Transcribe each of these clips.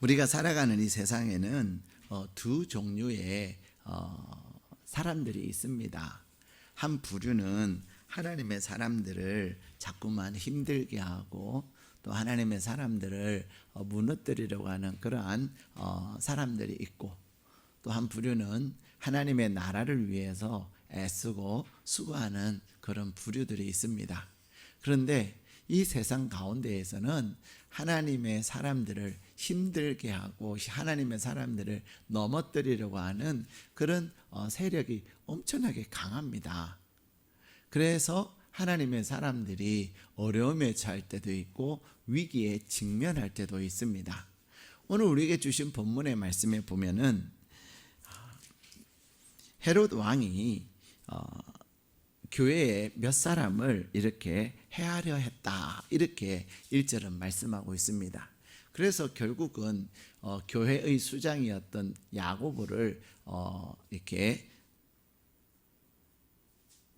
우리가 살아가는 이 세상에는 두 종류의 사람들이 있습니다. 한 부류는 하나님의 사람들을 자꾸만 힘들게 하고 또 하나님의 사람들을 무너뜨리려고 하는 그러한 사람들이 있고, 또 한 부류는 하나님의 나라를 위해서 애쓰고 수고하는 그런 부류들이 있습니다. 그런데 이 세상 가운데에서는 하나님의 사람들을 힘들게 하고 하나님의 사람들을 넘어뜨리려고 하는 그런 세력이 엄청나게 강합니다. 그래서 하나님의 사람들이 어려움에 처할 때도 있고 위기에 직면할 때도 있습니다. 오늘 우리에게 주신 본문의 말씀에 보면은 헤롯 왕이 교회에 몇 사람을 이렇게 해하려 했다, 이렇게 1절은 말씀하고 있습니다. 그래서 결국은 교회의 수장이었던 야고보를 이렇게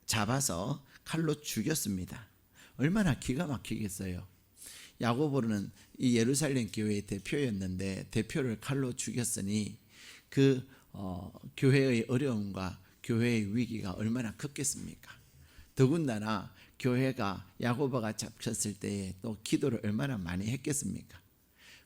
잡아서 칼로 죽였습니다. 얼마나 기가 막히겠어요. 야고보는 이 예루살렘 교회의 대표였는데 대표를 칼로 죽였으니 그 교회의 어려움과 교회의 위기가 얼마나 컸겠습니까? 더군다나 교회가 야고보가 잡혔을 때에 또 기도를 얼마나 많이 했겠습니까?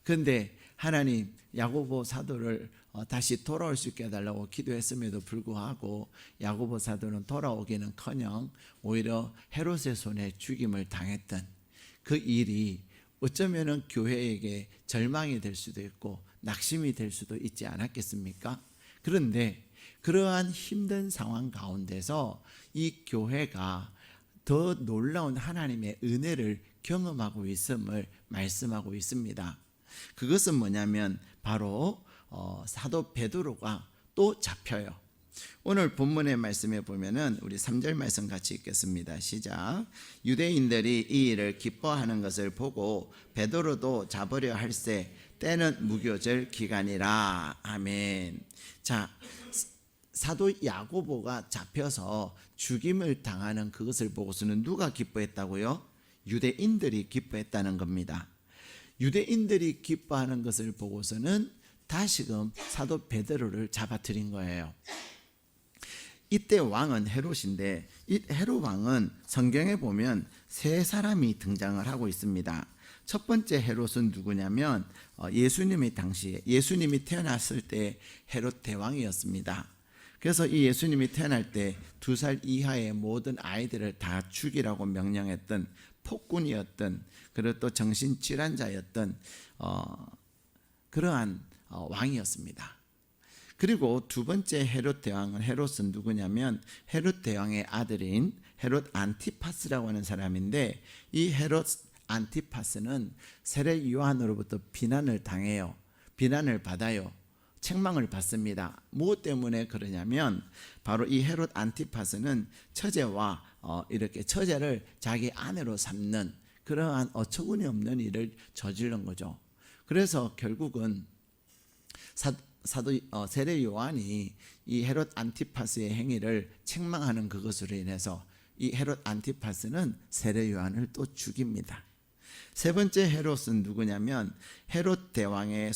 그런데 하나님 야고보 사도를 다시 돌아올 수 있게 해달라고 기도했음에도 불구하고 야고보 사도는 돌아오기는커녕 오히려 헤롯의 손에 죽임을 당했던 그 일이 어쩌면 교회에게 절망이 될 수도 있고 낙심이 될 수도 있지 않았겠습니까? 그런데 그러한 힘든 상황 가운데서 이 교회가 더 놀라운 하나님의 은혜를 경험하고 있음을 말씀하고 있습니다. 그것은 뭐냐면 바로 사도 베드로가 또 잡혀요. 오늘 본문의 말씀에 보면은 우리 3절 말씀 같이 읽겠습니다. 시작. 유대인들이 이 일을 기뻐하는 것을 보고 베드로도 잡으려 할세 때는 무교절 기간이라. 아멘. 자, 사도 야고보가 잡혀서 죽임을 당하는 그것을 보고서는 누가 기뻐했다고요? 유대인들이 기뻐했다는 겁니다. 유대인들이 기뻐하는 것을 보고서는 다시금 사도 베드로를 잡아들인 거예요. 이때 왕은 헤롯인데 이 헤롯 왕은 성경에 보면 세 사람이 등장을 하고 있습니다. 첫 번째 헤롯은 누구냐면 예수님이 당시에 예수님이 태어났을 때 헤롯 대왕이었습니다. 그래서 이 예수님이 태어날 때 2살 이하의 모든 아이들을 다 죽이라고 명령했던 폭군이었던, 그리고 또 정신질환자였던 그러한 왕이었습니다. 그리고 두 번째 헤롯 대왕은 헤롯은 누구냐면 헤롯 대왕의 아들인 헤롯 안티파스라고 하는 사람인데, 이 헤롯 안티파스는 세례 요한으로부터 비난을 당해요. 비난을 받아요. 책망을 받습니다. 무엇 때문에 그러냐면 바로 이 헤롯 안티파스는 처제와 이렇게 처제를 자기 아내로 삼는 그러한 어처구니 없는 일을 저지른 거죠. 그래서 결국은 사도 세례 요한이 이 헤롯 안티파스의 행위를 책망하는 그것으로 인해서 이 헤롯 안티파스는 세례 요한을 또 죽입니다. 세 번째 헤롯은 누구냐면 헤롯 대왕의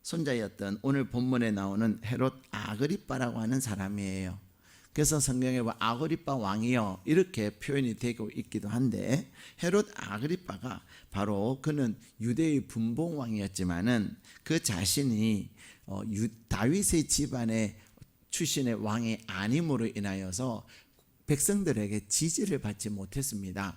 손자였던 오늘 본문에 나오는 헤롯 아그리빠라고 하는 사람이에요. 그래서 성경에 아그리빠 왕이요 이렇게 표현이 되고 있기도 한데, 헤롯 아그리빠가 바로 그는 유대의 분봉왕이었지만은 그 자신이 다윗의 집안의 출신의 왕이 아님으로 인하여서 백성들에게 지지를 받지 못했습니다.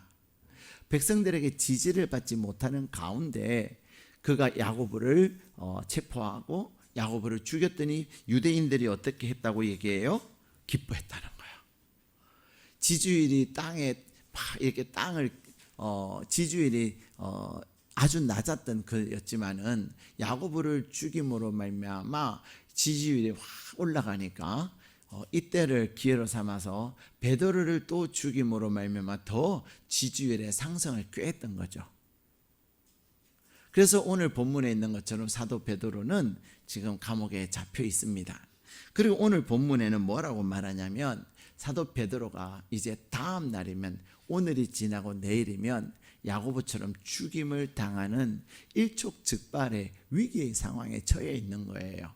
백성들에게 지지를 받지 못하는 가운데 그가 야고보를 체포하고 야고보를 죽였더니 유대인들이 어떻게 했다고 얘기해요? 기뻐했다는 거예요. 지지율이 땅에 이렇게 땅을 지지율이 아주 낮았던 그였지만은 야고보를 죽임으로 말미암아 지지율이 확 올라가니까 이때를 기회로 삼아서 베드로를 또 죽임으로 말미암아 더 지지율의 상승을 꾀했던 거죠. 그래서 오늘 본문에 있는 것처럼 사도 베드로는 지금 감옥에 잡혀 있습니다. 그리고 오늘 본문에는 뭐라고 말하냐면 사도 베드로가 이제 다음 날이면 오늘이 지나고 내일이면 야고보처럼 죽임을 당하는 일촉즉발의 위기의 상황에 처해 있는 거예요.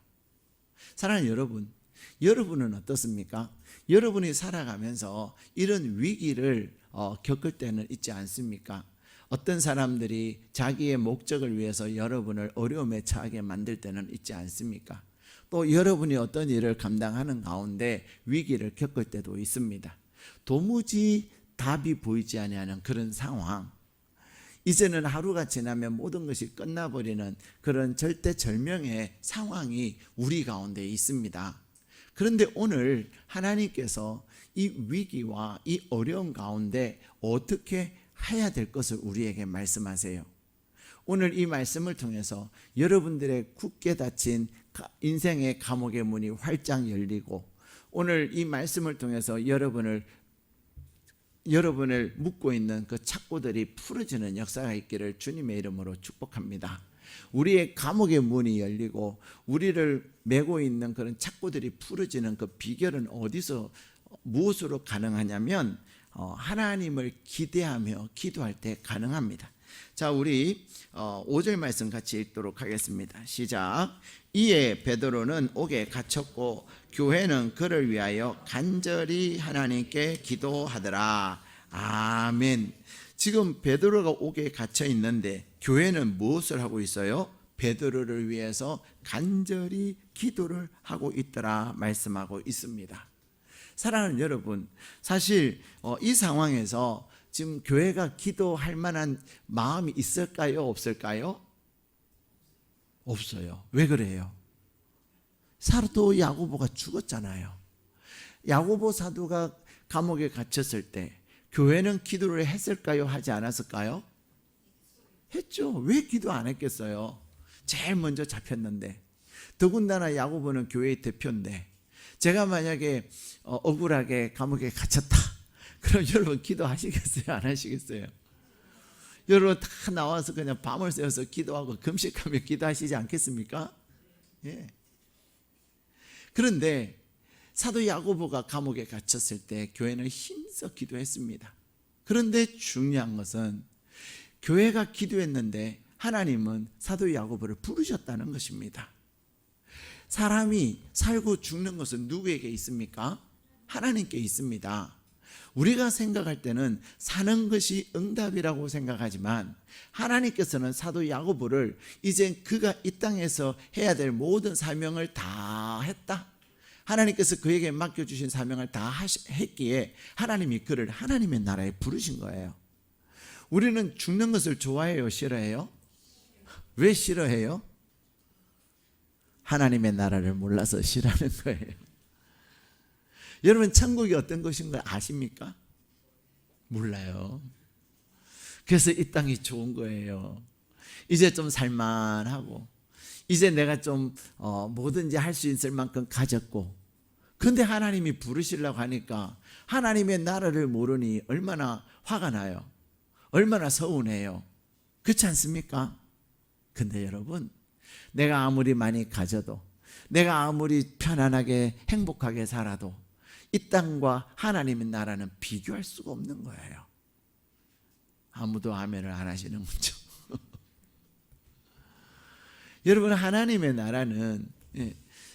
사랑하는 여러분, 여러분은 어떻습니까? 여러분이 살아가면서 이런 위기를 겪을 때는 있지 않습니까? 어떤 사람들이 자기의 목적을 위해서 여러분을 어려움에 처하게 만들 때는 있지 않습니까? 또 여러분이 어떤 일을 감당하는 가운데 위기를 겪을 때도 있습니다. 도무지 답이 보이지 아니하는 그런 상황, 이제는 하루가 지나면 모든 것이 끝나버리는 그런 절대절명의 상황이 우리 가운데 있습니다. 그런데 오늘 하나님께서 이 위기와 이 어려움 가운데 어떻게 해야 될 것을 우리에게 말씀하세요. 오늘 이 말씀을 통해서 여러분들의 굳게 닫힌 인생의 감옥의 문이 활짝 열리고, 오늘 이 말씀을 통해서 여러분을 묶고 있는 그 착고들이 풀어지는 역사가 있기를 주님의 이름으로 축복합니다. 우리의 감옥의 문이 열리고 우리를 메고 있는 그런 착고들이 풀어지는 그 비결은 어디서, 무엇으로 가능하냐면 하나님을 기대하며 기도할 때 가능합니다. 자, 우리 5절 말씀 같이 읽도록 하겠습니다. 시작. 이에 베드로는 옥에 갇혔고 교회는 그를 위하여 간절히 하나님께 기도하더라. 아멘. 지금 베드로가 옥에 갇혀 있는데 교회는 무엇을 하고 있어요? 베드로를 위해서 간절히 기도를 하고 있더라 말씀하고 있습니다. 사랑하는 여러분, 사실 이 상황에서 지금 교회가 기도할 만한 마음이 있을까요? 없을까요? 없어요. 왜 그래요? 사도 야고보가 죽었잖아요. 야고보 사도가 감옥에 갇혔을 때 교회는 기도를 했을까요? 하지 않았을까요? 했죠. 왜 기도 안 했겠어요? 제일 먼저 잡혔는데, 더군다나 야고보는 교회의 대표인데, 제가 만약에 억울하게 감옥에 갇혔다, 그럼 여러분 기도하시겠어요? 안 하시겠어요? 여러분 다 나와서 그냥 밤을 새워서 기도하고 금식하며 기도하시지 않겠습니까? 예. 그런데 사도 야고보가 감옥에 갇혔을 때 교회는 힘써 기도했습니다. 그런데 중요한 것은 교회가 기도했는데 하나님은 사도 야고보를 부르셨다는 것입니다. 사람이 살고 죽는 것은 누구에게 있습니까? 하나님께 있습니다. 우리가 생각할 때는 사는 것이 응답이라고 생각하지만 하나님께서는 사도 야고보를 이제 그가 이 땅에서 해야 될 모든 사명을 다 했다, 하나님께서 그에게 맡겨주신 사명을 다 했기에 하나님이 그를 하나님의 나라에 부르신 거예요. 우리는 죽는 것을 좋아해요? 싫어해요? 왜 싫어해요? 하나님의 나라를 몰라서 싫어하는 거예요. 여러분 천국이 어떤 것인 걸 아십니까? 몰라요. 그래서 이 땅이 좋은 거예요. 이제 좀 살만하고 이제 내가 좀 뭐든지 할 수 있을 만큼 가졌고, 그런데 하나님이 부르시려고 하니까 하나님의 나라를 모르니 얼마나 화가 나요. 얼마나 서운해요. 그렇지 않습니까? 근데 여러분, 내가 아무리 많이 가져도, 내가 아무리 편안하게 행복하게 살아도 이 땅과 하나님의 나라는 비교할 수가 없는 거예요. 아무도 아멘을 안 하시는 거죠. 여러분, 하나님의 나라는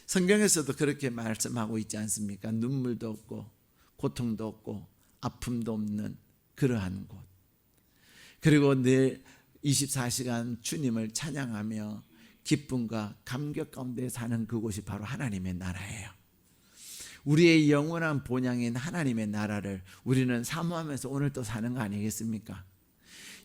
성경에서도 그렇게 말씀하고 있지 않습니까? 눈물도 없고 고통도 없고 아픔도 없는 그러한 곳, 그리고 늘 24시간 주님을 찬양하며 기쁨과 감격 가운데 사는 그곳이 바로 하나님의 나라예요. 우리의 영원한 본향인 하나님의 나라를 우리는 사모하면서 오늘 또 사는 거 아니겠습니까?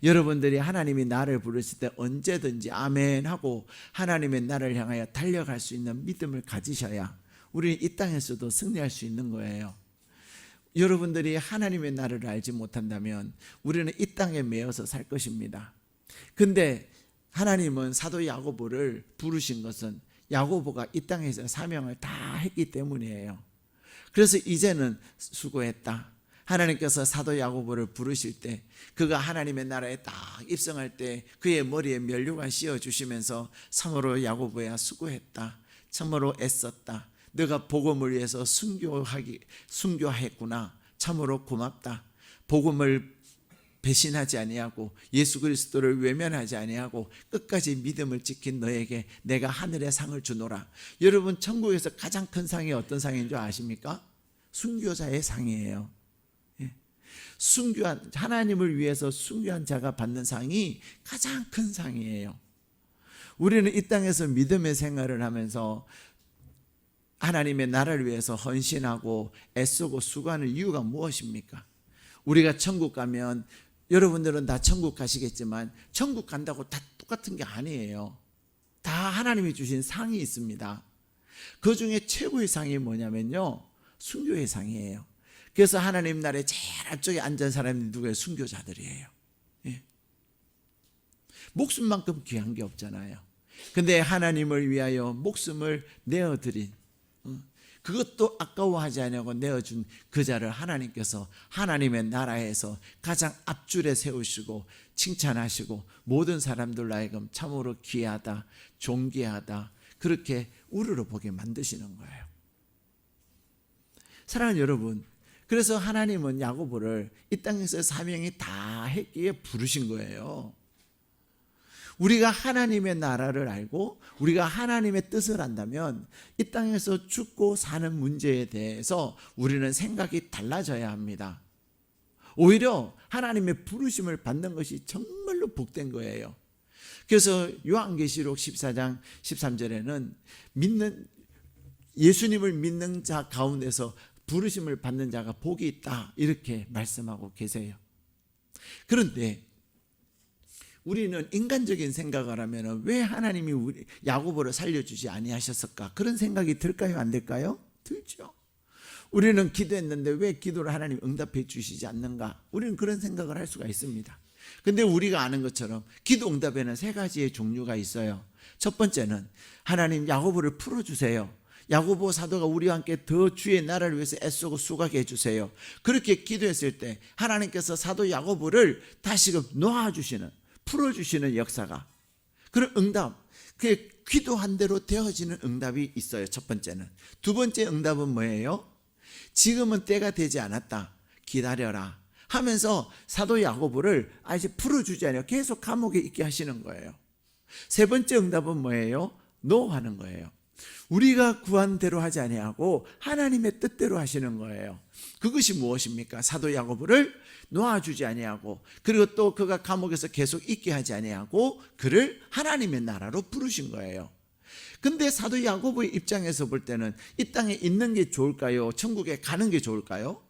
여러분들이 하나님이 나를 부르실 때 언제든지 아멘 하고 하나님의 나라를 향하여 달려갈 수 있는 믿음을 가지셔야 우리는 이 땅에서도 승리할 수 있는 거예요. 여러분들이 하나님의 나라를 알지 못한다면 우리는 이 땅에 매여서 살 것입니다. 근데 하나님은 사도 야고보를 부르신 것은 야고보가 이 땅에서 사명을 다 했기 때문이에요. 그래서 이제는 수고했다. 하나님께서 사도 야고보를 부르실 때, 그가 하나님의 나라에 딱 입성할 때 그의 머리에 면류관 씌워주시면서 참으로 야고보야 수고했다, 참으로 애썼다, 너가 복음을 위해서 순교했구나, 참으로 고맙다, 복음을 배신하지 아니하고 예수 그리스도를 외면하지 아니하고 끝까지 믿음을 지킨 너에게 내가 하늘의 상을 주노라. 여러분, 천국에서 가장 큰 상이 어떤 상인 줄 아십니까? 순교자의 상이에요. 순교한, 하나님을 위해서 순교한 자가 받는 상이 가장 큰 상이에요. 우리는 이 땅에서 믿음의 생활을 하면서 하나님의 나라를 위해서 헌신하고 애쓰고 수고하는 이유가 무엇입니까? 우리가 천국 가면, 여러분들은 다 천국 가시겠지만 천국 간다고 다 똑같은 게 아니에요. 다 하나님이 주신 상이 있습니다. 그 중에 최고의 상이 뭐냐면요, 순교의 상이에요. 그래서 하나님 나라의 제일 앞쪽에 앉은 사람이 누구예요? 순교자들이에요. 예. 목숨만큼 귀한 게 없잖아요. 근데 하나님을 위하여 목숨을 내어드린, 그것도 아까워하지 않냐고 내어준 그 자를 하나님께서 하나님의 나라에서 가장 앞줄에 세우시고 칭찬하시고 모든 사람들로 하여금 참으로 귀하다, 존귀하다, 그렇게 우러러보게 만드시는 거예요. 사랑하는 여러분, 그래서 하나님은 야고보를 이 땅에서 사명이 다 했기에 부르신 거예요. 우리가 하나님의 나라를 알고 우리가 하나님의 뜻을 안다면 이 땅에서 죽고 사는 문제에 대해서 우리는 생각이 달라져야 합니다. 오히려 하나님의 부르심을 받는 것이 정말로 복된 거예요. 그래서 요한계시록 14장 13절에는 예수님을 믿는 자 가운데서 부르심을 받는 자가 복이 있다, 이렇게 말씀하고 계세요. 그런데 우리는 인간적인 생각을 하면 왜 하나님이 야고보를 살려주지 아니하셨을까? 그런 생각이 들까요? 안 들까요? 들죠. 우리는 기도했는데 왜 기도를 하나님 응답해 주시지 않는가? 우리는 그런 생각을 할 수가 있습니다. 근데 우리가 아는 것처럼 기도 응답에는 세 가지의 종류가 있어요. 첫 번째는 하나님 야고보를 풀어주세요. 야고보 사도가 우리와 함께 더 주의 나라를 위해서 애쓰고 수고하게 해주세요. 그렇게 기도했을 때 하나님께서 사도 야고보를 다시금 놓아주시는, 풀어주시는 역사가, 그런 응답, 그 기도한 대로 되어지는 응답이 있어요. 첫 번째는. 두 번째 응답은 뭐예요? 지금은 때가 되지 않았다, 기다려라 하면서 사도 야고보를 아직 풀어주지 않아요. 계속 감옥에 있게 하시는 거예요. 세 번째 응답은 뭐예요? 노하는 거예요. 우리가 구한 대로 하지 아니하고 하나님의 뜻대로 하시는 거예요. 그것이 무엇입니까? 사도 야고보를 놓아주지 아니하고, 그리고 또 그가 감옥에서 계속 있게 하지 아니하고 그를 하나님의 나라로 부르신 거예요. 근데 사도 야고보의 입장에서 볼 때는 이 땅에 있는 게 좋을까요? 천국에 가는 게 좋을까요?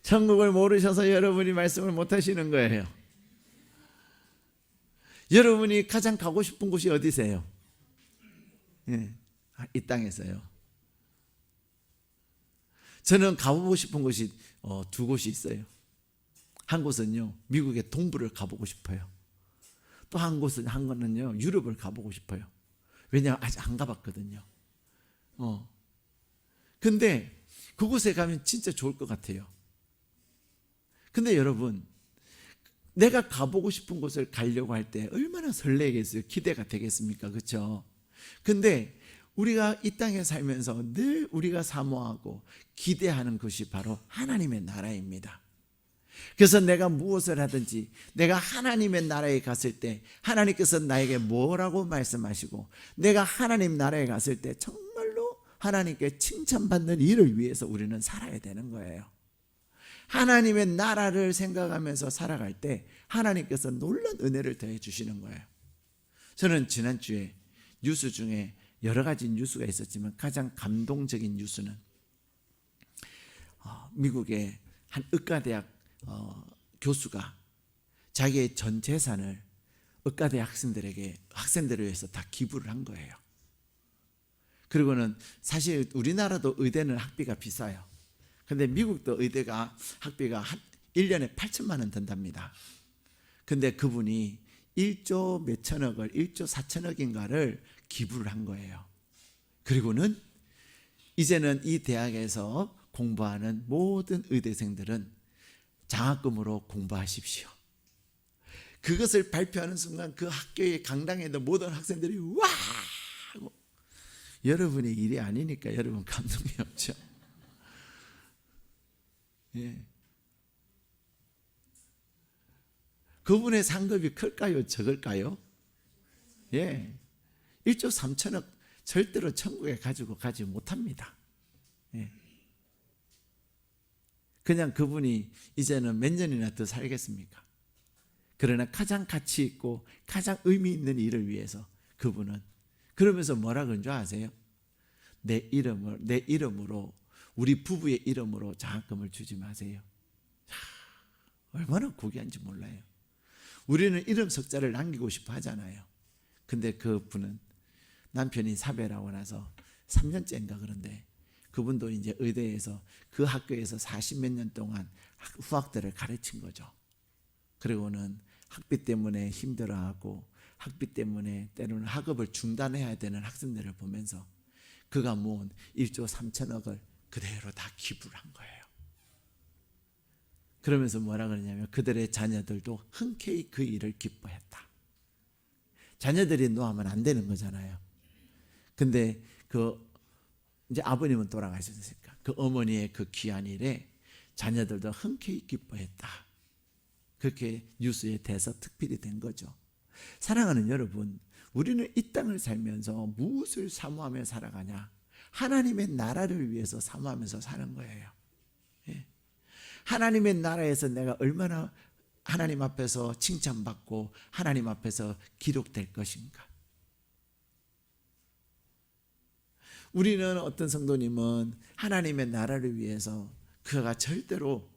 천국을 모르셔서 여러분이 말씀을 못 하시는 거예요. 여러분이 가장 가고 싶은 곳이 어디세요? 예, 이 땅에서요. 저는 가보고 싶은 곳이 두 곳이 있어요. 한 곳은요, 미국의 동부를 가보고 싶어요. 또 한 곳은요, 유럽을 가보고 싶어요. 왜냐하면 아직 안 가봤거든요. 근데 그곳에 가면 진짜 좋을 것 같아요. 근데 여러분, 내가 가보고 싶은 곳을 가려고 할 때 얼마나 설레겠어요? 기대가 되겠습니까? 그렇죠? 근데 우리가 이 땅에 살면서 늘 우리가 사모하고 기대하는 것이 바로 하나님의 나라입니다. 그래서 내가 무엇을 하든지 내가 하나님의 나라에 갔을 때 하나님께서 나에게 뭐라고 말씀하시고, 내가 하나님 나라에 갔을 때 정말로 하나님께 칭찬받는 일을 위해서 우리는 살아야 되는 거예요. 하나님의 나라를 생각하면서 살아갈 때 하나님께서 놀라운 은혜를 더해 주시는 거예요. 저는 지난주에 뉴스 중에 여러 가지 뉴스가 있었지만 가장 감동적인 뉴스는 미국의 한 의과대학 교수가 자기의 전 재산을 의과대 학생들을 위해서 다 기부를 한 거예요. 그리고는 사실 우리나라도 의대는 학비가 비싸요. 근데 미국도 의대가 학비가 한 1년에 8천만 원 든답니다. 근데 그분이 1조 몇천억을, 1조 4천억인가를 기부를 한 거예요. 그리고는 이제는 이 대학에서 공부하는 모든 의대생들은 장학금으로 공부하십시오. 그것을 발표하는 순간 그 학교의 강당에도 모든 학생들이 와 하고, 여러분의 일이 아니니까 여러분 감동이 없죠. 예. 그분의 상급이 클까요? 적을까요? 예. 1조 3천억 절대로 천국에 가지고 가지 못합니다. 예. 그냥 그분이 이제는 몇 년이나 더 살겠습니까? 그러나 가장 가치 있고 가장 의미 있는 일을 위해서 그분은 그러면서 뭐라 그런 줄 아세요? 내 이름으로 우리 부부의 이름으로 장학금을 주지 마세요. 얼마나 고귀한지 몰라요. 우리는 이름 석자를 남기고 싶어 하잖아요. 근데 그분은 남편이 사별하고 나서 3년째인가 그런데 그분도 이제 의대에서 그 학교에서 40몇 년 동안 후학들을 가르친 거죠. 그리고는 학비 때문에 힘들어하고 학비 때문에 때로는 학업을 중단해야 되는 학생들을 보면서 그가 모은 1조 3천억을 그대로 다 기부를 한 거예요. 그러면서 뭐라 그러냐면 그들의 자녀들도 흔쾌히 그 일을 기뻐했다. 자녀들이 노하면 안 되는 거잖아요. 근데 이제 아버님은 돌아가셨으니까 그 어머니의 그 귀한 일에 자녀들도 흔쾌히 기뻐했다. 그렇게 뉴스에 대서특필이 된 거죠. 사랑하는 여러분, 우리는 이 땅을 살면서 무엇을 사모하며 살아가냐? 하나님의 나라를 위해서 사모하면서 사는 거예요. 예. 하나님의 나라에서 내가 얼마나 하나님 앞에서 칭찬받고 하나님 앞에서 기록될 것인가? 우리는 어떤 성도님은 하나님의 나라를 위해서 그가 절대로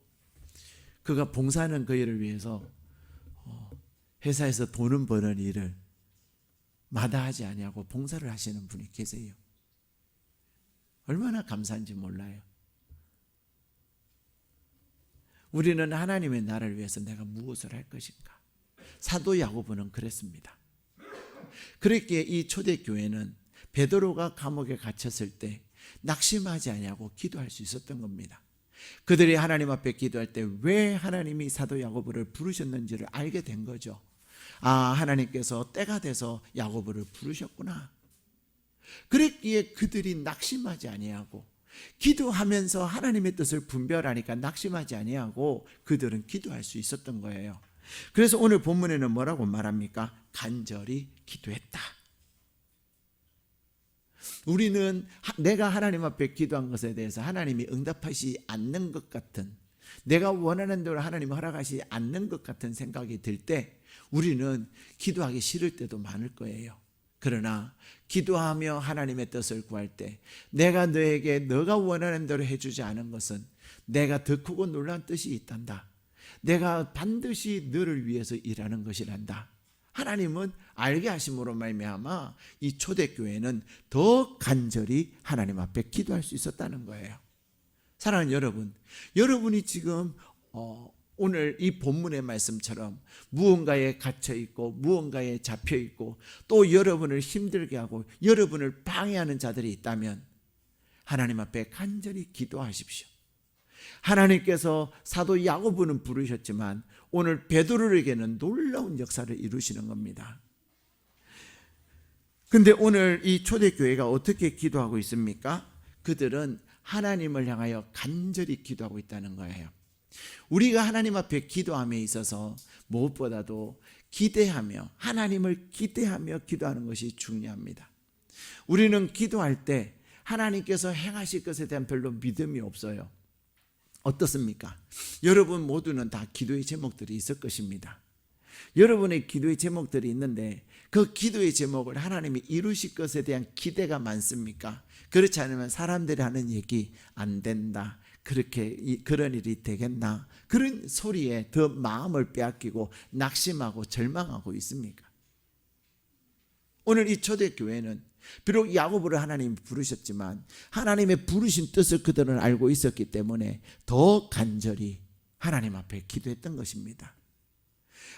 그가 봉사하는 그 일을 위해서 회사에서 돈은 버는 일을 마다하지 아니하고 봉사를 하시는 분이 계세요. 얼마나 감사한지 몰라요. 우리는 하나님의 나라를 위해서 내가 무엇을 할 것인가? 사도 야고보는 그랬습니다. 그렇기에 이 초대교회는 베드로가 감옥에 갇혔을 때 낙심하지 아니하고 기도할 수 있었던 겁니다. 그들이 하나님 앞에 기도할 때 왜 하나님이 사도 야고보를 부르셨는지를 알게 된 거죠. 아, 하나님께서 때가 돼서 야고보를 부르셨구나. 그랬기에 그들이 낙심하지 아니하고 기도하면서 하나님의 뜻을 분별하니까 낙심하지 아니하고 그들은 기도할 수 있었던 거예요. 그래서 오늘 본문에는 뭐라고 말합니까? 간절히 기도했다. 우리는 내가 하나님 앞에 기도한 것에 대해서 하나님이 응답하시지 않는 것 같은, 내가 원하는 대로 하나님이 허락하시지 않는 것 같은 생각이 들 때 우리는 기도하기 싫을 때도 많을 거예요. 그러나 기도하며 하나님의 뜻을 구할 때 내가 너에게 너가 원하는 대로 해주지 않은 것은 내가 더 크고 놀라운 뜻이 있단다. 내가 반드시 너를 위해서 일하는 것이란다. 하나님은 알게 하심으로 말미암아 이 초대교회는 더 간절히 하나님 앞에 기도할 수 있었다는 거예요. 사랑하는 여러분, 여러분이 지금 오늘 이 본문의 말씀처럼 무언가에 갇혀있고 무언가에 잡혀있고 또 여러분을 힘들게 하고 여러분을 방해하는 자들이 있다면 하나님 앞에 간절히 기도하십시오. 하나님께서 사도 야고보는 부르셨지만 오늘 베드로에게는 놀라운 역사를 이루시는 겁니다. 근데 오늘 이 초대교회가 어떻게 기도하고 있습니까? 그들은 하나님을 향하여 간절히 기도하고 있다는 거예요. 우리가 하나님 앞에 기도함에 있어서 무엇보다도 기대하며 하나님을 기대하며 기도하는 것이 중요합니다. 우리는 기도할 때 하나님께서 행하실 것에 대한 별로 믿음이 없어요. 어떻습니까? 여러분 모두는 다 기도의 제목들이 있을 것입니다. 여러분의 기도의 제목들이 있는데 그 기도의 제목을 하나님이 이루실 것에 대한 기대가 많습니까? 그렇지 않으면 사람들이 하는 얘기 안 된다, 그런 일이 되겠나, 그런 소리에 더 마음을 빼앗기고 낙심하고 절망하고 있습니까? 오늘 이 초대교회는 비록 야고보를 하나님이 부르셨지만 하나님의 부르신 뜻을 그들은 알고 있었기 때문에 더 간절히 하나님 앞에 기도했던 것입니다.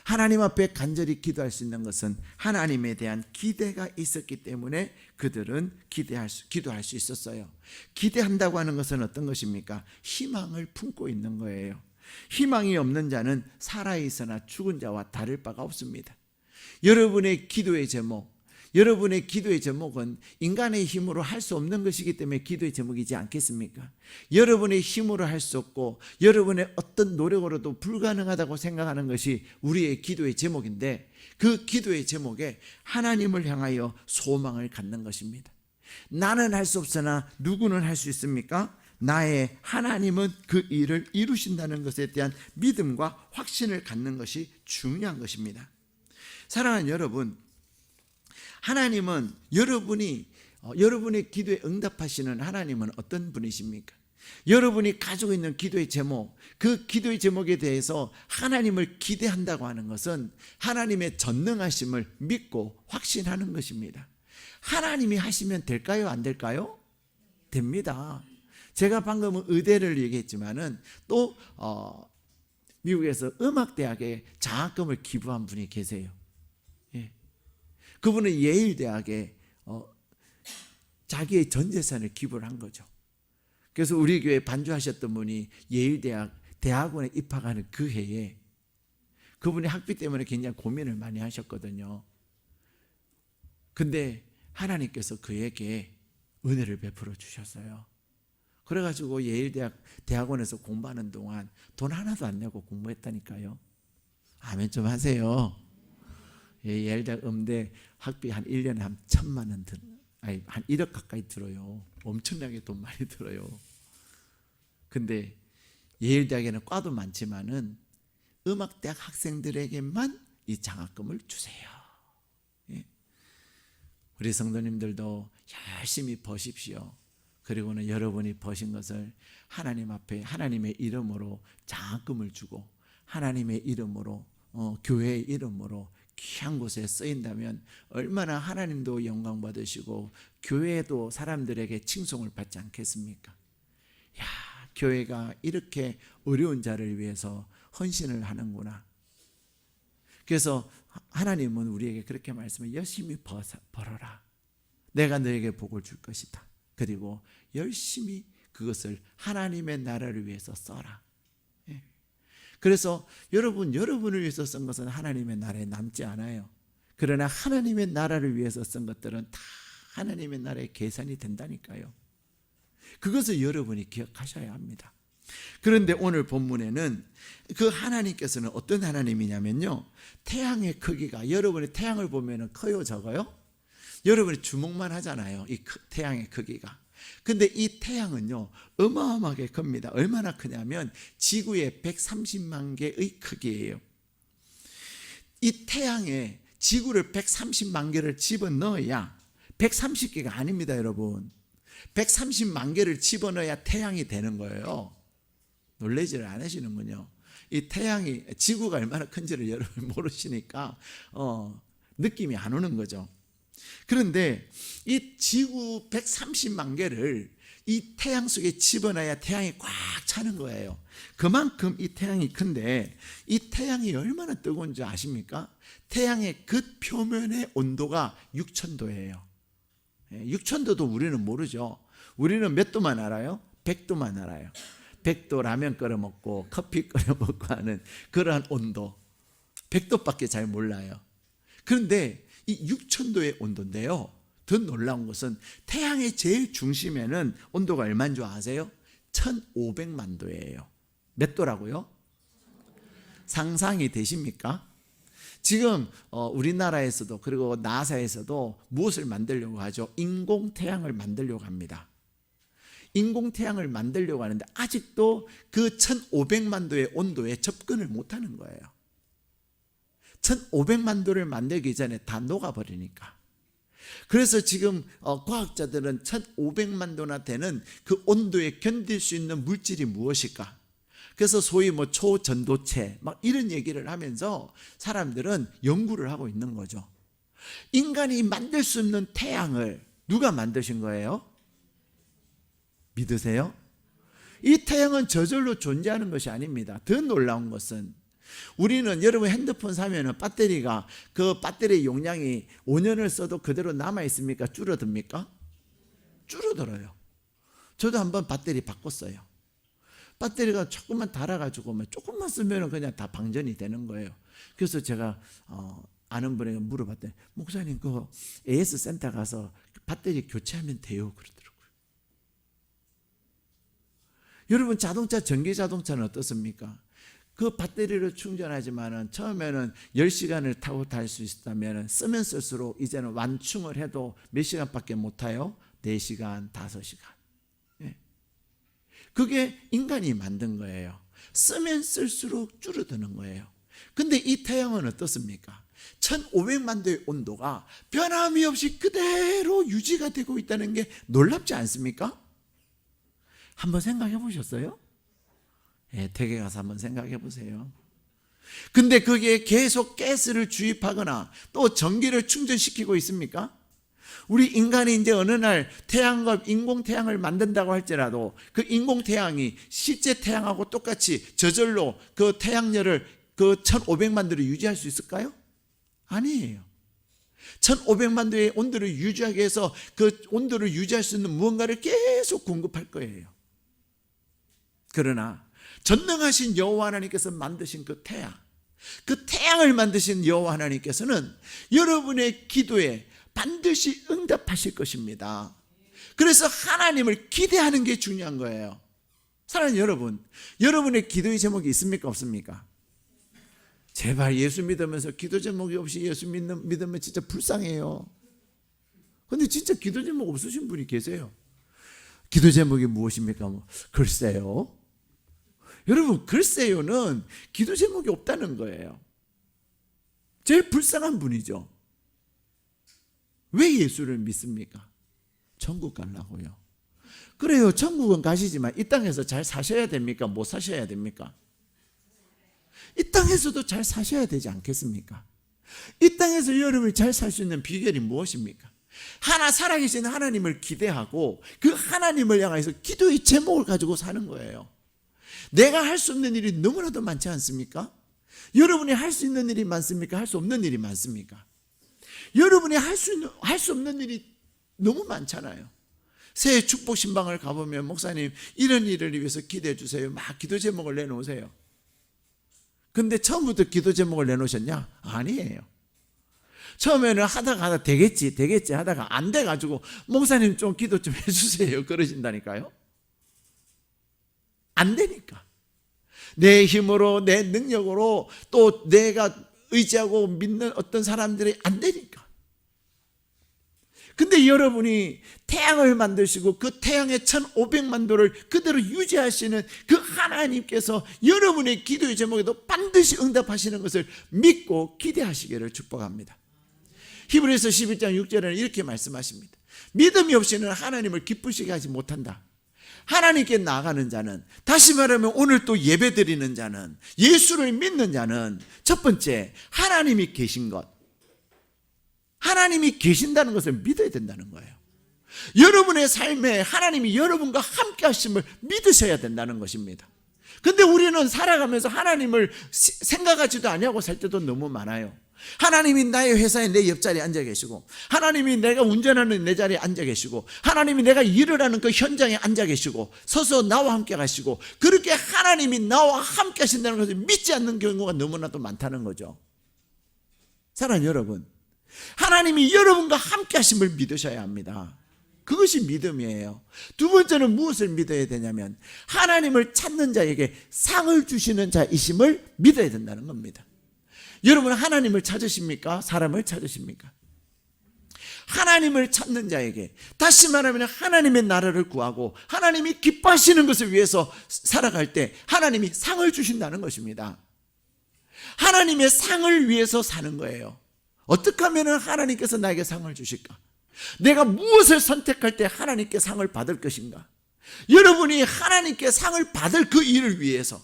하나님 앞에 간절히 기도할 수 있는 것은 하나님에 대한 기대가 있었기 때문에 그들은 기도할 수 있었어요. 기대한다고 하는 것은 어떤 것입니까? 희망을 품고 있는 거예요. 희망이 없는 자는 살아있으나 죽은 자와 다를 바가 없습니다. 여러분의 기도의 제목, 여러분의 기도의 제목은 인간의 힘으로 할 수 없는 것이기 때문에 기도의 제목이지 않겠습니까? 여러분의 힘으로 할 수 없고 여러분의 어떤 노력으로도 불가능하다고 생각하는 것이 우리의 기도의 제목인데, 그 기도의 제목에 하나님을 향하여 소망을 갖는 것입니다. 나는 할 수 없으나 누구는 할 수 있습니까? 나의 하나님은 그 일을 이루신다는 것에 대한 믿음과 확신을 갖는 것이 중요한 것입니다. 사랑하는 여러분, 하나님은 여러분의 기도에 응답하시는 하나님은 어떤 분이십니까? 여러분이 가지고 있는 기도의 제목, 그 기도의 제목에 대해서 하나님을 기대한다고 하는 것은 하나님의 전능하심을 믿고 확신하는 것입니다. 하나님이 하시면 될까요? 안 될까요? 됩니다. 제가 방금은 의대를 얘기했지만은 또 미국에서 음악대학에 장학금을 기부한 분이 계세요. 그분은 예일대학에 자기의 전 재산을 기부를 한 거죠. 그래서 우리 교회 반주하셨던 분이 대학원에 입학하는 그 해에 그분이 학비 때문에 굉장히 고민을 많이 하셨거든요. 근데 하나님께서 그에게 은혜를 베풀어 주셨어요. 그래가지고 대학원에서 공부하는 동안 돈 하나도 안 내고 공부했다니까요. 아멘 좀 하세요. 예일대학 음대 학비 한 1년에 한 1,000만 원 한 1억 가까이 들어요. 엄청나게 돈 많이 들어요. 근데 예일대학에는 과도 많지만은 음악대학 학생들에게만 이 장학금을 주세요. 우리 성도님들도 열심히 버십시오. 그리고는 여러분이 버신 것을 하나님 앞에 하나님의 이름으로 장학금을 주고 하나님의 이름으로 교회의 이름으로 귀한 곳에 쓰인다면 얼마나 하나님도 영광 받으시고 교회도 사람들에게 칭송을 받지 않겠습니까? 야, 교회가 이렇게 어려운 자를 위해서 헌신을 하는구나. 그래서 하나님은 우리에게 그렇게 말씀해, 열심히 벌어라. 내가 너에게 복을 줄 것이다. 그리고 열심히 그것을 하나님의 나라를 위해서 써라. 그래서 여러분을 위해서 쓴 것은 하나님의 나라에 남지 않아요. 그러나 하나님의 나라를 위해서 쓴 것들은 다 하나님의 나라에 계산이 된다니까요. 그것을 여러분이 기억하셔야 합니다. 그런데 오늘 본문에는 그 하나님께서는 어떤 하나님이냐면요, 태양의 크기가, 여러분이 태양을 보면 커요, 적어요? 여러분이 주목만 하잖아요, 이 태양의 크기가. 근데 이 태양은요 어마어마하게 큽니다. 얼마나 크냐면 지구의 130만 개의 크기예요. 이 태양에 지구를 130만 개를 집어넣어야, 130개가 아닙니다 여러분, 130만 개를 집어넣어야 태양이 되는 거예요. 놀라지를 않으시는군요. 이 태양이, 지구가 얼마나 큰지를 여러분 모르시니까 느낌이 안 오는 거죠. 그런데 이 지구 130만 개를 이 태양 속에 집어넣어야 태양이 꽉 차는 거예요. 그만큼 이 태양이 큰데, 이 태양이 얼마나 뜨거운 줄 아십니까? 태양의 그 표면의 온도가 6,000도예요 6,000도도 우리는 모르죠. 우리는 몇 도만 알아요? 100도만 알아요. 100도 라면 끓여 먹고 커피 끓여 먹고 하는 그러한 온도, 100도밖에 잘 몰라요. 그런데 이 6,000도의 온도인데요, 더 놀라운 것은 태양의 제일 중심에는 온도가 얼마인 줄 아세요? 1,500만 도예요. 몇 도라고요? 상상이 되십니까? 지금 우리나라에서도 그리고 나사에서도 무엇을 만들려고 하죠? 인공태양을 만들려고 합니다. 인공태양을 만들려고 하는데 아직도 그 1,500만 도의 온도에 접근을 못하는 거예요. 1,500만 도를 만들기 전에 다 녹아버리니까. 그래서 지금 과학자들은 1,500만 도나 되는 그 온도에 견딜 수 있는 물질이 무엇일까? 그래서 소위 초전도체 막 이런 얘기를 하면서 사람들은 연구를 하고 있는 거죠. 인간이 만들 수 없는 태양을 누가 만드신 거예요? 믿으세요? 이 태양은 저절로 존재하는 것이 아닙니다. 더 놀라운 것은, 우리는 여러분 핸드폰 사면은 배터리가, 그 배터리 용량이 5년을 써도 그대로 남아 있습니까? 줄어듭니까? 줄어들어요. 저도 한번 배터리 바꿨어요. 배터리가 조금만 닳아가지고 조금만 쓰면 그냥 다 방전이 되는 거예요. 그래서 제가 아는 분에게 물어봤더니 목사님 그 AS 센터 가서 배터리 교체하면 돼요 그러더라고요. 여러분 자동차 전기 자동차는 어떻습니까? 그 배터리를 충전하지만은 처음에는 10시간을 타고 탈 수 있다면 쓰면 쓸수록 이제는 완충을 해도 몇 시간밖에 못 타요? 4시간, 5시간. 예. 그게 인간이 만든 거예요. 쓰면 쓸수록 줄어드는 거예요. 근데 이 태양은 어떻습니까? 1500만 도의 온도가 변함이 없이 그대로 유지가 되고 있다는 게 놀랍지 않습니까? 한번 생각해 보셨어요? 예, 댁에 가서 한번 생각해 보세요. 근데 거기에 계속 가스를 주입하거나 또 전기를 충전시키고 있습니까? 우리 인간이 이제 어느 날 태양과 인공태양을 만든다고 할지라도 그 인공태양이 실제 태양하고 똑같이 저절로 그 태양열을 그 1500만 도를 유지할 수 있을까요? 아니에요. 1500만 도의 온도를 유지하기 위해서 그 온도를 유지할 수 있는 무언가를 계속 공급할 거예요. 그러나 전능하신 여호와 하나님께서 만드신 그 태양을 만드신 여호와 하나님께서는 여러분의 기도에 반드시 응답하실 것입니다. 그래서 하나님을 기대하는 게 중요한 거예요. 사랑하는 여러분, 여러분의 기도의 제목이 있습니까 없습니까? 제발 예수 믿으면서 기도 제목이 없이 예수 믿으면 진짜 불쌍해요. 근데 진짜 기도 제목 없으신 분이 계세요. 기도 제목이 무엇입니까? 글쎄요. 여러분, 글쎄요는 기도 제목이 없다는 거예요. 제일 불쌍한 분이죠. 왜 예수를 믿습니까? 천국 가려고요. 그래요, 천국은 가시지만 이 땅에서 잘 사셔야 됩니까? 못 사셔야 됩니까? 이 땅에서도 잘 사셔야 되지 않겠습니까? 이 땅에서 여러분이 잘 살 수 있는 비결이 무엇입니까? 살아계신 하나님을 기대하고 그 하나님을 향해서 기도의 제목을 가지고 사는 거예요. 내가 할 수 없는 일이 너무나도 많지 않습니까? 여러분이 할 수 있는 일이 많습니까? 할 수 없는 일이 많습니까? 여러분이 할 수 없는 일이 너무 많잖아요. 새해 축복 신방을 가보면 목사님 이런 일을 위해서 기도해 주세요. 막 기도 제목을 내놓으세요. 근데 처음부터 기도 제목을 내놓으셨냐? 아니에요. 처음에는 하다가 되겠지 하다가 안 돼가지고 목사님 좀 기도 좀 해주세요 그러신다니까요. 안 되니까. 내 힘으로 내 능력으로 또 내가 의지하고 믿는 어떤 사람들이 안 되니까. 근데 여러분이 태양을 만드시고 그 태양의 1500만 도를 그대로 유지하시는 그 하나님께서 여러분의 기도의 제목에도 반드시 응답하시는 것을 믿고 기대하시기를 축복합니다. 히브리서 11장 6절에는 이렇게 말씀하십니다. 믿음이 없이는 하나님을 기쁘시게 하지 못한다. 하나님께 나아가는 자는, 다시 말하면 오늘 또 예배 드리는 자는, 예수를 믿는 자는 첫 번째 하나님이 계신 것, 하나님이 계신다는 것을 믿어야 된다는 거예요. 여러분의 삶에 하나님이 여러분과 함께 하심을 믿으셔야 된다는 것입니다. 근데 우리는 살아가면서 하나님을 생각하지도 아니하고 살 때도 너무 많아요. 하나님이 나의 회사에 내 옆자리에 앉아 계시고, 하나님이 내가 운전하는 내 자리에 앉아 계시고, 하나님이 내가 일을 하는 그 현장에 앉아 계시고, 서서 나와 함께 가시고, 그렇게 하나님이 나와 함께 하신다는 것을 믿지 않는 경우가 너무나도 많다는 거죠. 사랑하는 여러분, 하나님이 여러분과 함께 하심을 믿으셔야 합니다. 그것이 믿음이에요. 두 번째는 무엇을 믿어야 되냐면 하나님을 찾는 자에게 상을 주시는 자이심을 믿어야 된다는 겁니다. 여러분, 하나님을 찾으십니까? 사람을 찾으십니까? 하나님을 찾는 자에게, 다시 말하면 하나님의 나라를 구하고 하나님이 기뻐하시는 것을 위해서 살아갈 때 하나님이 상을 주신다는 것입니다. 하나님의 상을 위해서 사는 거예요. 어떻게 하면 하나님께서 나에게 상을 주실까? 내가 무엇을 선택할 때 하나님께 상을 받을 것인가? 여러분이 하나님께 상을 받을 그 일을 위해서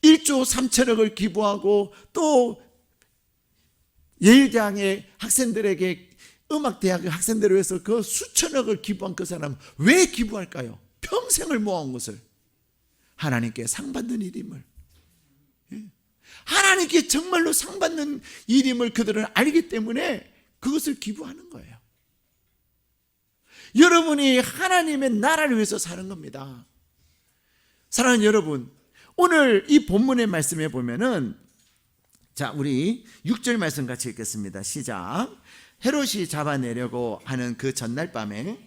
1조 3천억을 기부하고 또 예일대학의 학생들에게, 음악대학 학생들을 위해서 그 수천억을 기부한 그 사람은 왜 기부할까요? 평생을 모아온 것을 하나님께 상 받는 일임을, 하나님께 정말로 상 받는 일임을 그들은 알기 때문에 그것을 기부하는 거예요. 여러분이 하나님의 나라를 위해서 사는 겁니다. 사랑하는 여러분, 오늘 이 본문의 말씀에 보면은 자, 우리 6절 말씀 같이 읽겠습니다. 시작. 헤롯이 잡아내려고 하는 그 전날 밤에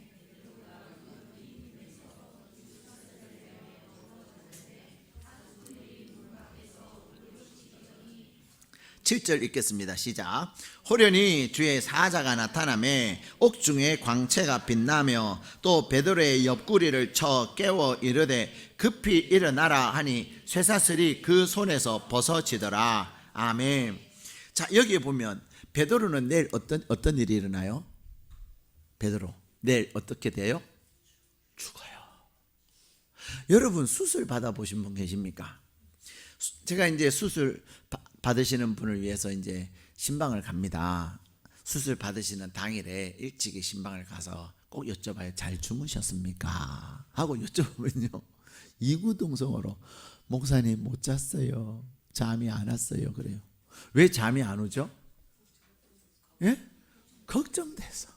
7절 읽겠습니다. 시작. 호련히 주의 사자가 나타나매 옥중에 광채가 빛나며 또 베드로의 옆구리를 쳐 깨워 이르되 급히 일어나라 하니 쇠사슬이 그 손에서 벗어지더라. 아멘. 자, 여기에 보면 베드로는 내일 어떤 일이 일어나요? 베드로 내일 어떻게 돼요? 죽어요. 여러분 수술 받아보신 분 계십니까? 제가 이제 수술 받으시는 분을 위해서 이제 신방을 갑니다. 수술 받으시는 당일에 일찍이 신방을 가서 꼭 여쭤봐요. 잘 주무셨습니까? 하고 여쭤보면요, 이구동성으로 목사님 못 잤어요. 잠이 안 왔어요. 그래요. 왜 잠이 안 오죠? 예? 걱정돼서.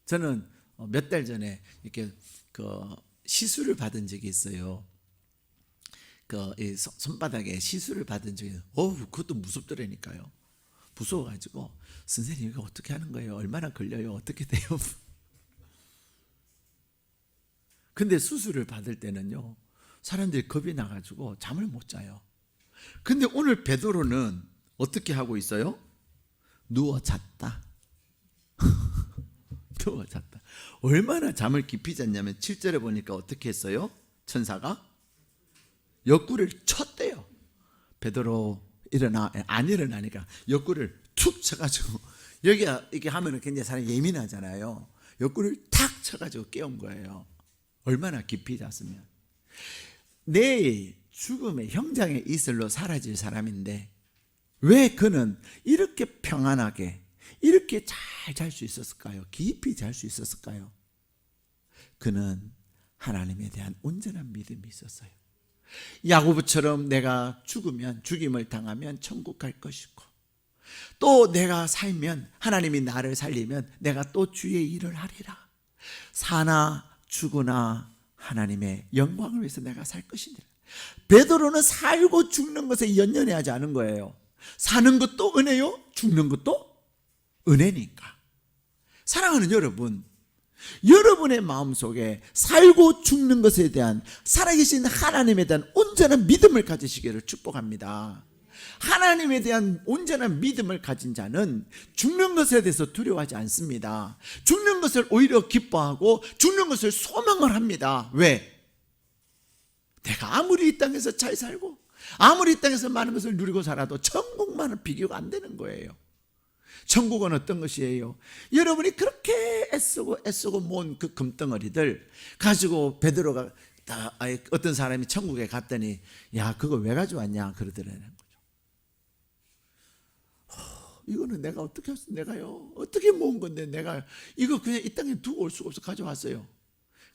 저는 몇 달 전에 이렇게 시술을 받은 적이 있어요. 손바닥에 시술을 받은 적이, 그것도 무섭더라니까요. 무서워가지고 선생님 이거 어떻게 하는 거예요? 얼마나 걸려요? 어떻게 돼요? 근데 수술을 받을 때는요, 사람들이 겁이 나가지고 잠을 못 자요. 근데 오늘 베드로는 어떻게 하고 있어요? 누워 잤다. 누워 잤다. 얼마나 잠을 깊이 잤냐면 7절에 보니까 어떻게 했어요? 천사가 옆구리를 쳤대요. 베드로 일어나. 안 일어나니까 옆구리를 툭 쳐가지고, 여기가 이렇게 하면은 굉장히 사람이 예민하잖아요. 옆구리를 탁 쳐가지고 깨운 거예요. 얼마나 깊이 잤으면. 내일 죽음의 형장의 이슬로 사라질 사람인데 왜 그는 이렇게 평안하게 이렇게 잘 잘 수 있었을까요? 깊이 잘 수 있었을까요? 그는 하나님에 대한 온전한 믿음이 있었어요. 야고보처럼 내가 죽임을 당하면 천국 갈 것이고, 또 내가 살면 하나님이 나를 살리면 내가 또 주의 일을 하리라. 사나 죽으나 하나님의 영광을 위해서 내가 살 것이니라. 베드로는 살고 죽는 것에 연연해하지 않은 거예요. 사는 것도 은혜요, 죽는 것도 은혜니까. 사랑하는 여러분, 여러분의 마음속에 살고 죽는 것에 대한 살아계신 하나님에 대한 온전한 믿음을 가지시기를 축복합니다. 하나님에 대한 온전한 믿음을 가진 자는 죽는 것에 대해서 두려워하지 않습니다. 죽는 것을 오히려 기뻐하고 죽는 것을 소망을 합니다. 왜? 내가 아무리 이 땅에서 잘 살고 아무리 이 땅에서 많은 것을 누리고 살아도 천국만은 비교가 안 되는 거예요. 천국은 어떤 것이에요? 여러분이 그렇게 애쓰고 모은 그 금덩어리들 가지고 베드로가 어떤 사람이 천국에 갔더니, 야, 그거 왜 가져왔냐 그러더라는 거죠. 이거는 내가 어떻게 했어? 내가요 어떻게 모은 건데 내가 이거 그냥 이 땅에 두고 올 수가 없어 가져왔어요.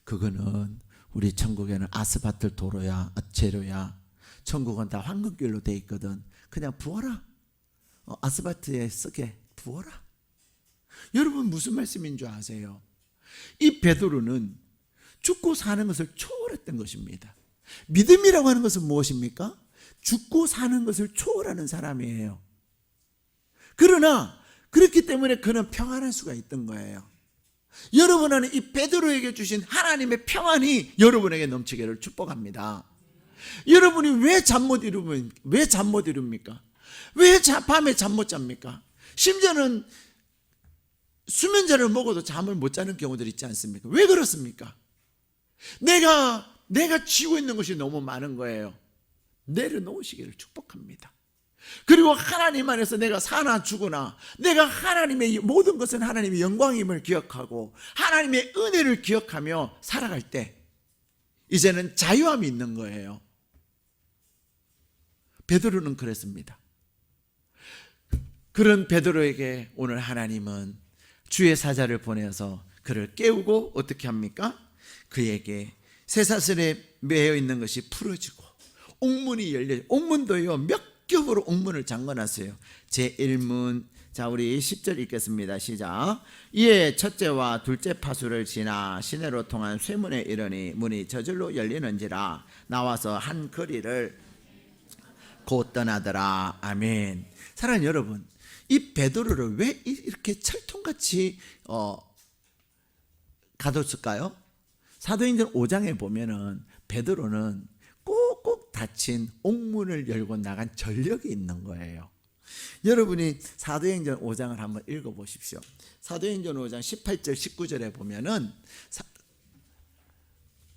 그거는 우리 천국에는 아스파트 도로야 재료야, 천국은 다 황금길로 돼 있거든. 그냥 부어라. 아스파트에 쓰게 부어라. 여러분 무슨 말씀인 줄 아세요? 이 베드로는 죽고 사는 것을 초월했던 것입니다. 믿음이라고 하는 것은 무엇입니까? 죽고 사는 것을 초월하는 사람이에요. 그러나 그렇기 때문에 그는 평안할 수가 있던 거예요. 여러분은 이 베드로에게 주신 하나님의 평안이 여러분에게 넘치기를 축복합니다. 여러분이 왜 잠 못 이룹니까? 왜 밤에 잠 못 잡니까? 심지어는 수면제를 먹어도 잠을 못 자는 경우들이 있지 않습니까? 왜 그렇습니까? 내가 쥐고 있는 것이 너무 많은 거예요. 내려놓으시기를 축복합니다. 그리고 하나님 안에서 내가 사나 죽으나 내가 하나님의 모든 것은 하나님의 영광임을 기억하고 하나님의 은혜를 기억하며 살아갈 때 이제는 자유함이 있는 거예요. 베드로는 그랬습니다. 그런 베드로에게 오늘 하나님은 주의 사자를 보내서 그를 깨우고 어떻게 합니까? 그에게 쇠사슬에 매여 있는 것이 풀어지고 옥문이 열려, 옥문도요 몇 겹겹으로 옥문을 잠궈놨어요. 제1문, 자 우리 10절 읽겠습니다. 시작. 이에 첫째와 둘째 파수를 지나 시내로 통한 쇠문에 이르니 문이 저절로 열리는지라 나와서 한 거리를 곧 떠나더라. 아멘. 사랑하는 여러분, 이 베드로를 왜 이렇게 철통같이 가뒀을까요? 사도행전 5장에 보면은 베드로는 꼭꼭 닫힌 옥문을 열고 나간 전력이 있는 거예요. 여러분이 사도행전 5장을 한번 읽어보십시오. 사도행전 5장 18절 19절에 보면은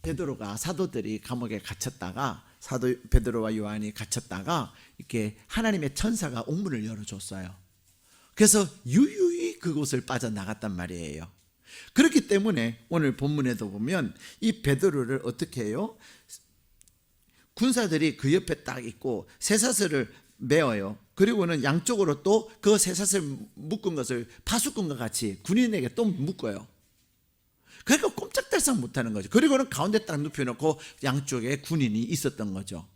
베드로가, 사도들이 감옥에 갇혔다가, 사도 베드로와 요한이 갇혔다가 이렇게 하나님의 천사가 옥문을 열어줬어요. 그래서 유유히 그곳을 빠져나갔단 말이에요. 그렇기 때문에 오늘 본문에도 보면 이 베드로를 어떻게 해요? 군사들이 그 옆에 딱 있고 쇠사슬을 메어요. 그리고는 양쪽으로 또 그 쇠사슬 묶은 것을 파수꾼과 같이 군인에게 또 묶어요. 그러니까 꼼짝달싹 못하는 거죠. 그리고는 가운데 딱 눕혀놓고 양쪽에 군인이 있었던 거죠.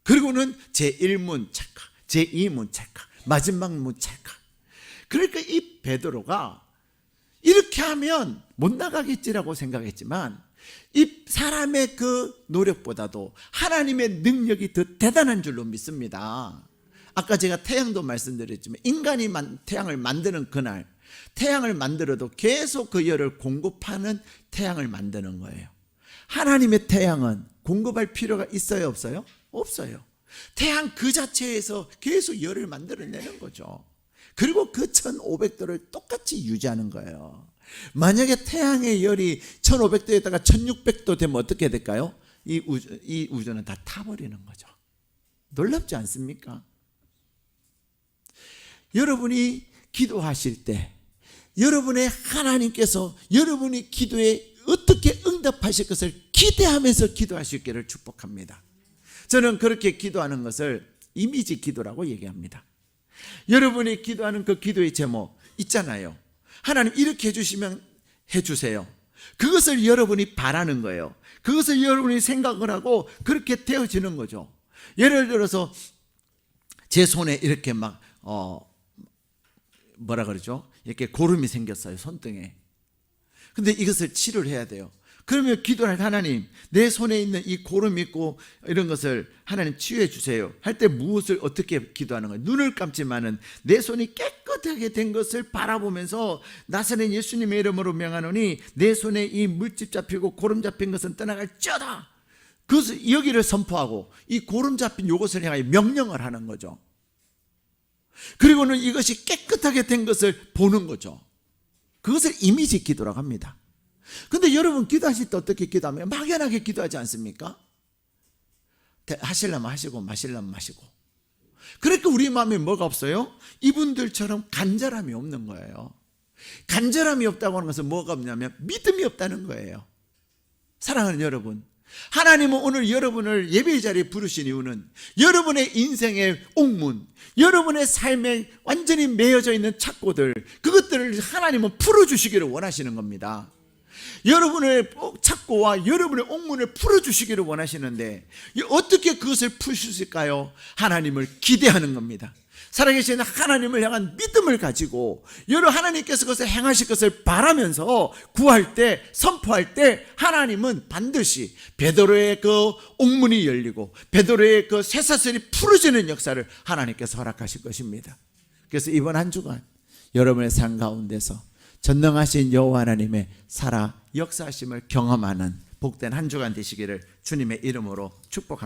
그리고는 제1문 찰칵, 제2문 찰칵, 마지막 문 찰칵. 그러니까 이 베드로가 이렇게 하면 못 나가겠지라고 생각했지만 이 사람의 그 노력보다도 하나님의 능력이 더 대단한 줄로 믿습니다. 아까 제가 태양도 말씀드렸지만 인간이 태양을 만드는 그날, 태양을 만들어도 계속 그 열을 공급하는 태양을 만드는 거예요. 하나님의 태양은 공급할 필요가 있어요, 없어요? 없어요. 태양 그 자체에서 계속 열을 만들어내는 거죠. 그리고 그 1500도를 똑같이 유지하는 거예요. 만약에 태양의 열이 1500도에다가 1600도 되면 어떻게 될까요? 이 우주는 다 타버리는 거죠. 놀랍지 않습니까? 여러분이 기도하실 때 여러분의 하나님께서 여러분이 기도에 어떻게 응답하실 것을 기대하면서 기도할 수 있기를 축복합니다. 저는 그렇게 기도하는 것을 이미지 기도라고 얘기합니다. 여러분이 기도하는 그 기도의 제목 있잖아요. 하나님 이렇게 해주시면 해주세요. 그것을 여러분이 바라는 거예요. 그것을 여러분이 생각을 하고 그렇게 되어지는 거죠. 예를 들어서 제 손에 이렇게 막 뭐라 그러죠? 이렇게 고름이 생겼어요, 손등에. 근데 이것을 치료를 해야 돼요. 그러면 기도할 하나님, 내 손에 있는 이 고름 있고 이런 것을 하나님 치유해 주세요 할 때 무엇을 어떻게 기도하는 거예요? 눈을 감지만은 내 손이 깨끗하게 된 것을 바라보면서 나사렛 예수님의 이름으로 명하노니 내 손에 이 물집 잡히고 고름 잡힌 것은 떠나갈지어다. 그것을 여기를 선포하고 이 고름 잡힌 이것을 향하여 명령을 하는 거죠. 그리고는 이것이 깨끗하게 된 것을 보는 거죠. 그것을 이미지 기도라고 합니다. 근데 여러분 기도하실 때 어떻게 기도하면 막연하게 기도하지 않습니까? 하시려면 하시고 마시려면 마시고. 그러니까 우리 마음에 뭐가 없어요? 이분들처럼 간절함이 없는 거예요. 간절함이 없다고 하는 것은 뭐가 없냐면 믿음이 없다는 거예요. 사랑하는 여러분, 하나님은 오늘 여러분을 예배의 자리에 부르신 이유는 여러분의 인생의 옥문, 여러분의 삶에 완전히 매여져 있는 착고들, 그것들을 하나님은 풀어주시기를 원하시는 겁니다. 여러분의 착고와 여러분의 옥문을 풀어주시기를 원하시는데 어떻게 그것을 푸실까요? 하나님을 기대하는 겁니다. 살아계신 하나님을 향한 믿음을 가지고 여러분 하나님께서 그것을 행하실 것을 바라면서 구할 때, 선포할 때 하나님은 반드시 베드로의 그 옥문이 열리고 베드로의 그 쇠사슬이 풀어지는 역사를 하나님께서 허락하실 것입니다. 그래서 이번 한 주간 여러분의 삶 가운데서 전능하신 여호와 하나님의 살아 역사하심을 경험하는 복된 한 주간 되시기를 주님의 이름으로 축복합니다.